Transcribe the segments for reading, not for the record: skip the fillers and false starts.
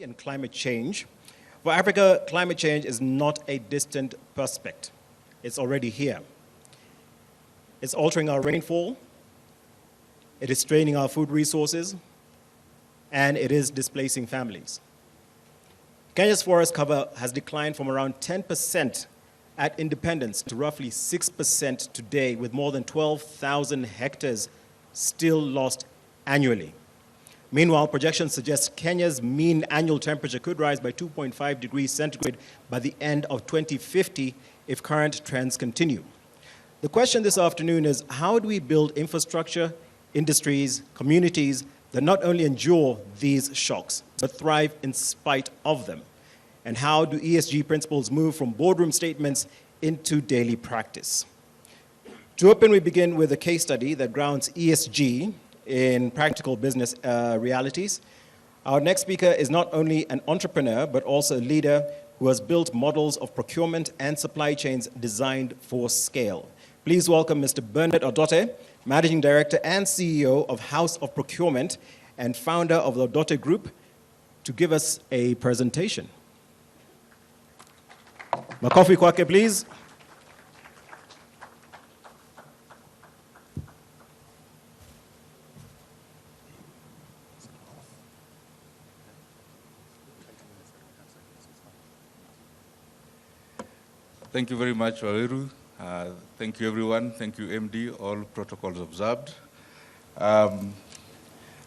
energy and climate change. For Africa, climate change is not a distant prospect. It's already here. It's altering our rainfall, it is straining our food resources, and it is displacing families. Kenya's forest cover has declined from around 10% at independence to roughly 6% today, with more than 12,000 hectares still lost annually. Meanwhile, projections suggest Kenya's mean annual temperature could rise by 2.5 degrees centigrade by the end of 2050 if current trends continue. The question this afternoon is, how do we build infrastructure, industries, communities that not only endure these shocks, but thrive in spite of them? And how do ESG principles move from boardroom statements into daily practice? To open, we begin with a case study that grounds ESG in practical business realities. Our next speaker is not only an entrepreneur, but also a leader who has built models of procurement and supply chains designed for scale. Please welcome Mr. Benard Odote, Managing Director and CEO of House of Procurement and founder of the Odote Group, to give us a presentation. Makofi kwake, please. Thank you very much, Waweru. Thank you, everyone. Thank you, MD. All protocols observed. I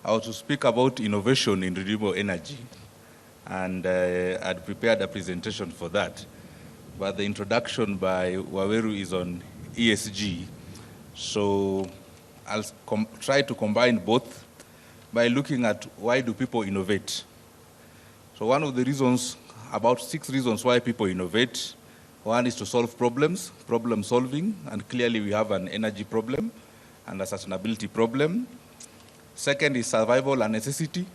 want to speak about innovation in renewable energy, and I'd prepared a presentation for that. But the introduction by Waweru is on ESG, so I'll try to combine both by looking at why do people innovate. So one of the reasons, about 6 reasons why people innovate. One is to solve problems, problem solving, and clearly we have an energy problem and a sustainability problem. Second is survival and necessity.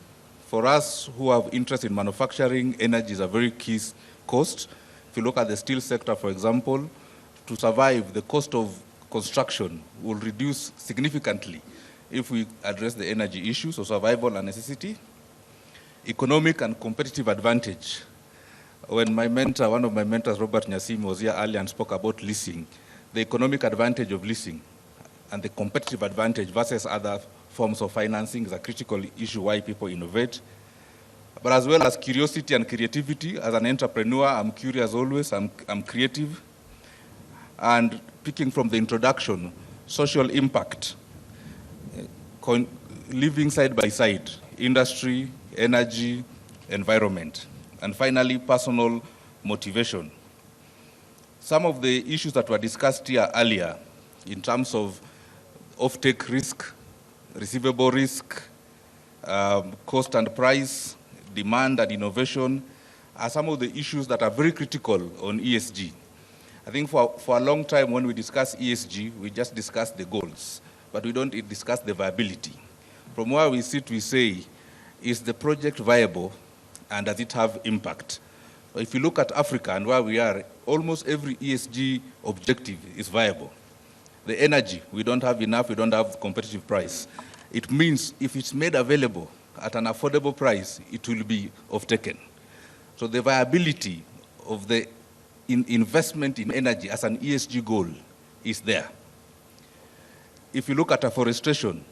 For us who have interest in manufacturing, energy is a very key cost. If you look at the steel sector, for example, to survive, the cost of construction will reduce significantly if we address the energy issue, so survival and necessity. Economic and competitive advantage. When my mentor, one of my mentors, Robert Nyasim, was here earlier and spoke about leasing, the economic advantage of leasing and the competitive advantage versus other forms of financing is a critical issue why people innovate. But as well as curiosity and creativity. As an entrepreneur, I'm curious always, I'm creative. And picking from the introduction, social impact, living side by side, industry, energy, environment. And finally, personal motivation. Some of the issues that were discussed here earlier in terms of offtake risk, receivable risk, cost and price, demand and innovation are some of the issues that are very critical on ESG. I think for a long time when we discuss ESG, we just discuss the goals, but we don't discuss the viability. From where we sit, we say, is the project viable? And does it have impact? If you look at Africa and where we are, almost every ESG objective is viable. The energy, we don't have enough, we don't have competitive price. It means if it's made available at an affordable price, it will be off-taken. So the viability of the investment in energy as an ESG goal is there. If you look at afforestation,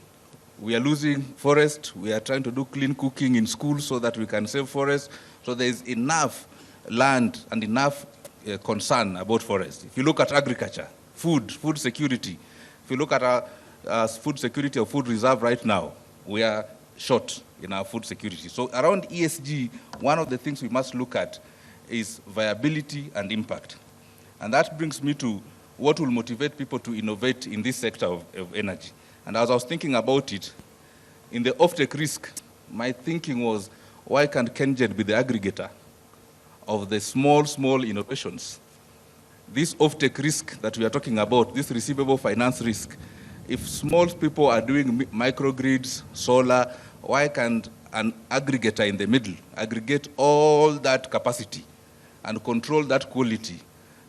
we are losing forest. We are trying to do clean cooking in schools so that we can save forest. So there is enough land and enough concern about forest. If you look at agriculture, food security, if you look at our food security or food reserve right now, we are short in our food security. So around ESG, one of the things we must look at is viability and impact. And that brings me to what will motivate people to innovate in this sector of energy. And as I was thinking about it, in the offtake risk, my thinking was, why can't KenGen be the aggregator of the small innovations? This offtake risk that we are talking about, this receivable finance risk, if small people are doing microgrids, solar, why can't an aggregator in the middle aggregate all that capacity and control that quality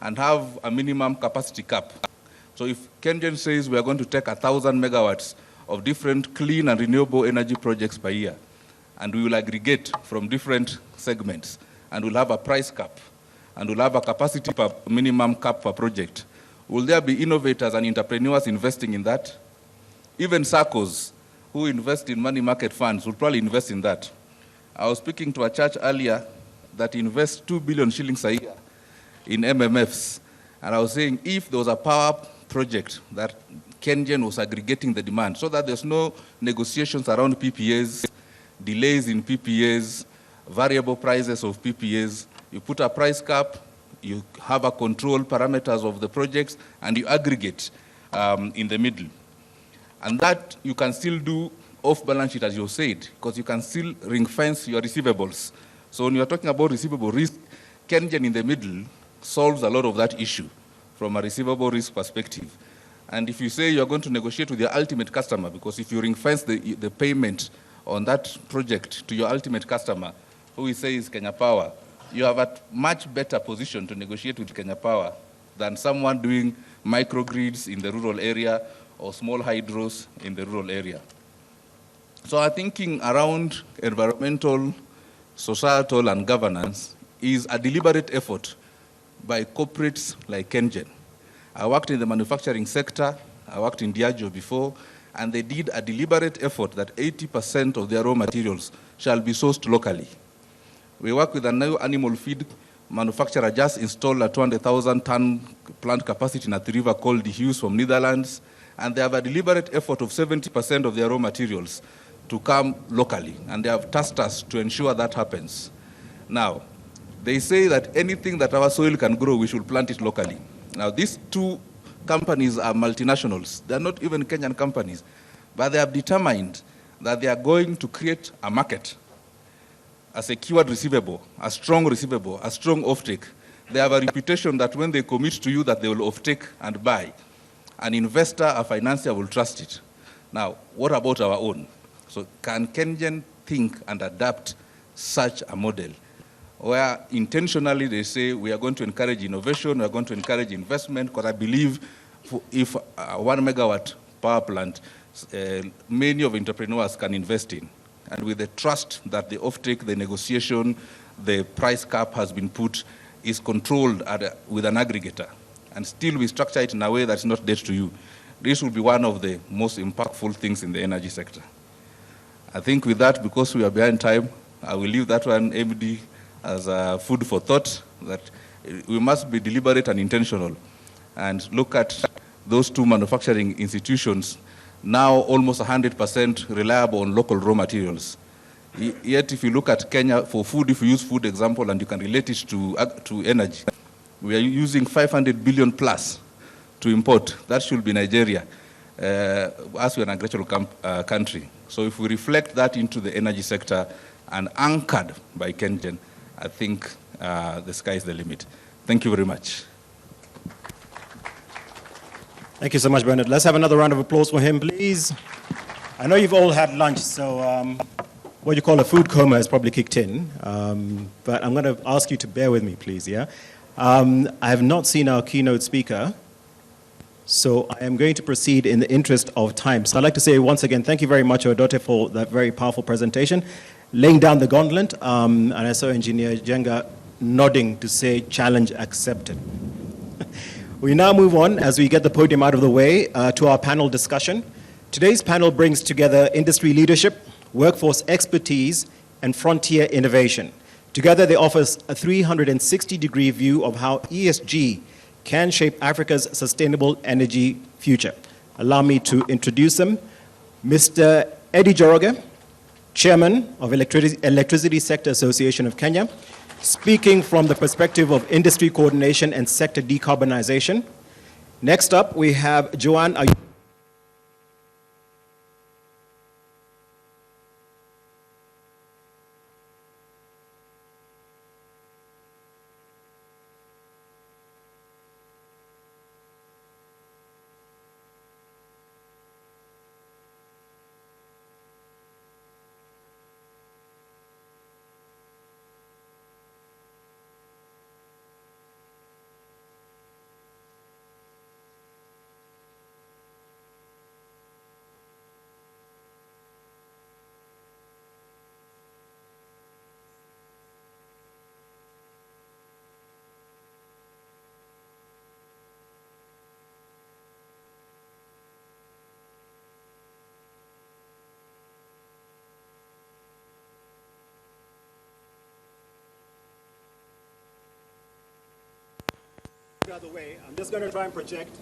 and have a minimum capacity cap? So if KenGen says we are going to take 1,000 megawatts of different clean and renewable energy projects per year, and we will aggregate from different segments, and we'll have a price cap, and we'll have a capacity per minimum cap per project. Will there be innovators and entrepreneurs investing in that? Even SACCOs who invest in money market funds will probably invest in that. I was speaking to a church earlier that invests 2 billion shillings a year in MMFs, and I was saying if there was a power project that KenGen was aggregating the demand so that there's no negotiations around PPAs, delays in PPAs, variable prices of PPAs, you put a price cap, you have a control parameters of the projects, and you aggregate in the middle. And that you can still do off balance sheet, as you said, because you can still ring fence your receivables. So when you're talking about receivable risk, KenGen in the middle solves a lot of that issue from a receivable risk perspective. And if you say you're going to negotiate with your ultimate customer, because if you ring fence the payment on that project to your ultimate customer, who we say is Kenya Power, you have a much better position to negotiate with Kenya Power than someone doing microgrids in the rural area or small hydros in the rural area. So our thinking around environmental, societal, and governance is a deliberate effort by corporates like KenGen. I worked in the manufacturing sector, I worked in Diageo before, and they did a deliberate effort that 80% of their raw materials shall be sourced locally. We work with a new animal feed manufacturer, just installed a 200,000 ton plant capacity in Athi River called the Hughes from Netherlands, and they have a deliberate effort of 70% of their raw materials to come locally, and they have tasked us to ensure that happens. Now, they say that anything that our soil can grow, we should plant it locally. Now, these two companies are multinationals. They're not even Kenyan companies, but they have determined that they are going to create a market, a secured receivable, a strong offtake. They have a reputation that when they commit to you that they will offtake and buy, an investor, a financier will trust it. Now, what about our own? So can KenGen think and adapt such a model where intentionally they say we are going to encourage innovation, we are going to encourage investment, because I believe if a 1 megawatt power plant, many of entrepreneurs can invest in. And with the trust that the offtake, the negotiation, the price cap has been put, is controlled with an aggregator. And still we structure it in a way that's not dead to you. This will be one of the most impactful things in the energy sector. I think with that, because we are behind time, I will leave that one, MD, as a food for thought, that we must be deliberate and intentional and look at those two manufacturing institutions, now almost 100% reliable on local raw materials. Yet if you look at Kenya for food, if you use food example and you can relate it to energy, we are using 500 billion plus to import. That should be Nigeria, as we are an agricultural country. So if we reflect that into the energy sector and anchored by KenGen, I think the sky is the limit. Thank you very much. Thank you so much, Bernard. Let's have another round of applause for him, please. I know you've all had lunch, so what you call a food coma has probably kicked in. But I'm going to ask you to bear with me, please, yeah? I have not seen our keynote speaker, so I am going to proceed in the interest of time. So I'd like to say once again, thank you very much, Odote, for that very powerful presentation, laying down the gauntlet, and I saw Engineer Jenga nodding to say challenge accepted. We now move on, as we get the podium out of the way, to our panel discussion. Today's panel brings together industry leadership, workforce expertise, and frontier innovation. Together, they offer a 360-degree view of how ESG can shape Africa's sustainable energy future. Allow me to introduce them. Mr. Eddie Joroge, Chairman of Electricity Sector Association of Kenya, speaking from the perspective of industry coordination and sector decarbonization. Next up, we have Joanne the other way. I'm just going to try and project.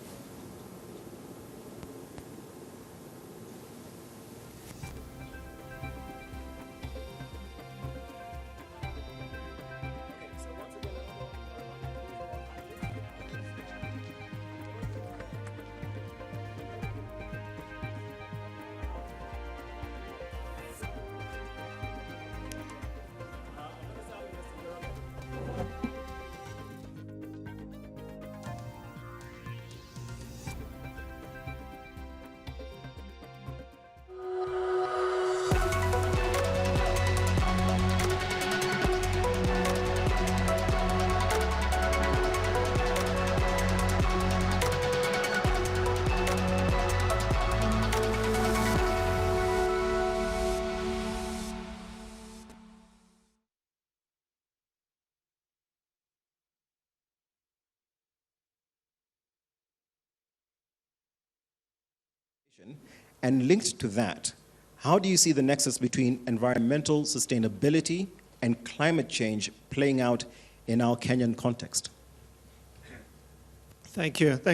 And linked to that, how do you see the nexus between environmental sustainability and climate change playing out in our Kenyan context? Thank you.